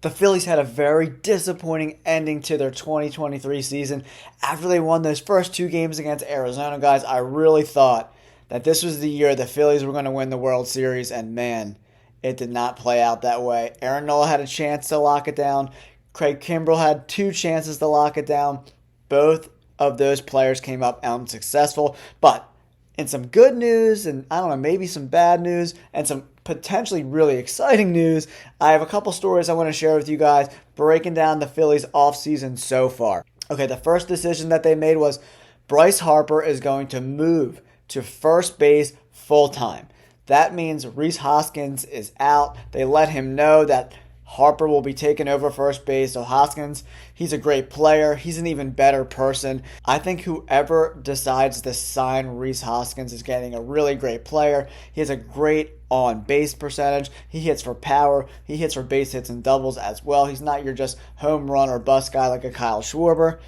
The Phillies had a very disappointing ending to their 2023 season. After they won those first two games against Arizona, guys, I really thought that this was the year the Phillies were going to win the World Series, and man, it did not play out that way. Aaron Nola had a chance to lock it down. Craig Kimbrell had two chances to lock it down. Both of those players came up unsuccessful, but in some good news, and I don't know, maybe some bad news, and some potentially really exciting news, I have a couple stories I want to share with you guys, breaking down the Phillies offseason so far. Okay, the first decision that they made was Bryce Harper is going to move to first base full-time. That means Rhys Hoskins is out. They let him know that Harper will be taking over first base. So Hoskins, he's a great player. He's an even better person. I think whoever decides to sign Rhys Hoskins is getting a really great player. He has a great on-base percentage. He hits for power. He hits for base hits and doubles as well. He's not your just home run or bust guy like a Kyle Schwarber.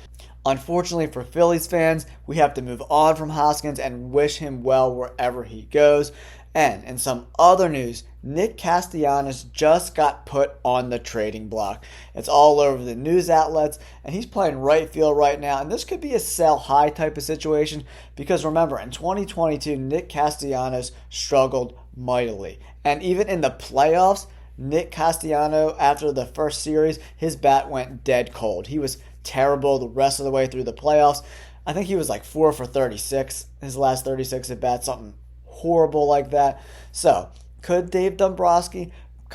Unfortunately for Phillies fans, we have to move on from Hoskins and wish him well wherever he goes. And in some other news, Nick Castellanos just got put on the trading block. It's all over the news outlets, and he's playing right field right now. And this could be a sell high type of situation because remember, in 2022, Nick Castellanos struggled mightily. And even in the playoffs, Nick Castellanos, after the first series, his bat went dead cold. He was terrible the rest of the way through the playoffs. I think he was like 4 for 36, his last 36 at bats, something horrible like that. So, could Dave Dombrowski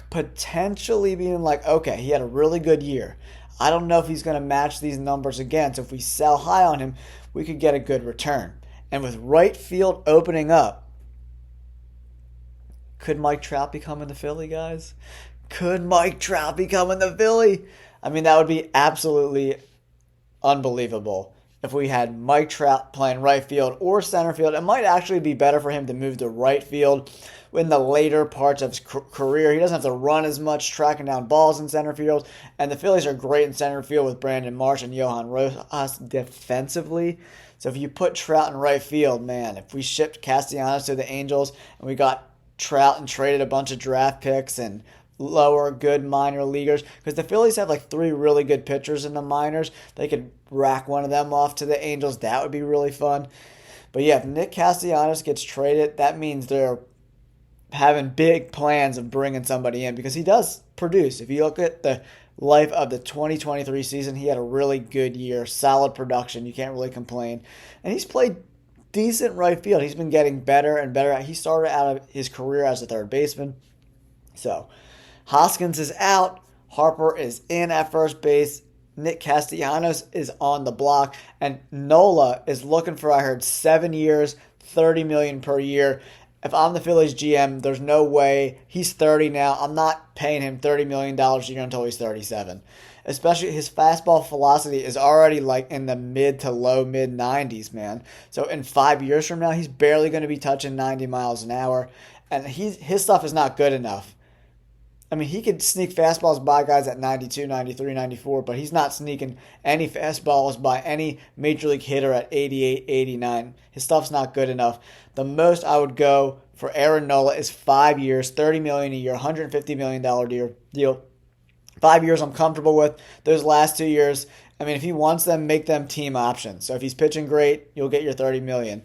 potentially be like, okay, he had a really good year. I don't know if he's going to match these numbers again. So if we sell high on him, we could get a good return. And with right field opening up, could Mike Trout become in the Philly, guys? Could Mike Trout become in the Philly? I mean, that would be absolutely unbelievable. If we had Mike Trout playing right field or center field, it might actually be better for him to move to right field in the later parts of his career. He doesn't have to run as much tracking down balls in center field. And the Phillies are great in center field with Brandon Marsh and Johan Rojas defensively. So if you put Trout in right field, man, if we shipped Castellanos to the Angels and we got Trout and traded a bunch of draft picks and lower good minor leaguers, because the Phillies have like 3 really good pitchers in the minors. They could rack one of them off to the Angels. That would be really fun. But yeah, if Nick Castellanos gets traded, that means they're having big plans of bringing somebody in because he does produce. If you look at the life of the 2023 season, he had a really good year, solid production. You can't really complain. And he's played decent right field. He's been getting better and better. He started out of his career as a third baseman. So Hoskins is out. Harper is in at first base. Nick Castellanos is on the block. And Nola is looking for, I heard, 7 years, $30 million per year. If I'm the Phillies GM, there's no way. He's 30 now. I'm not paying him $30 million a year until he's 37. Especially his fastball velocity is already like in the mid to low mid 90s, man. So in 5 years from now, he's barely going to be touching 90 miles an hour. And his stuff is not good enough. I mean, he could sneak fastballs by guys at 92, 93, 94, but he's not sneaking any fastballs by any major league hitter at 88, 89. His stuff's not good enough. The most I would go for Aaron Nola is 5 years, $30 million a year, $150 million deal. 5 years I'm comfortable with. Those last 2 years, I mean, if he wants them, make them team options. So if he's pitching great, you'll get your $30 million.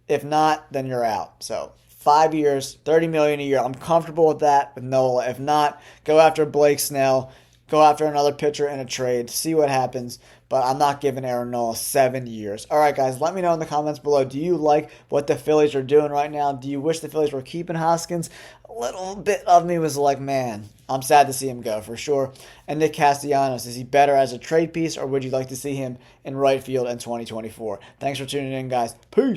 If not, then you're out. So 5 years, $30 million a year. I'm comfortable with that with Nola. If not, go after Blake Snell. Go after another pitcher in a trade. See what happens. But I'm not giving Aaron Nola 7 years. All right, guys, let me know in the comments below. Do you like what the Phillies are doing right now? Do you wish the Phillies were keeping Hoskins? A little bit of me was like, man, I'm sad to see him go for sure. And Nick Castellanos, is he better as a trade piece, or would you like to see him in right field in 2024? Thanks for tuning in, guys. Peace.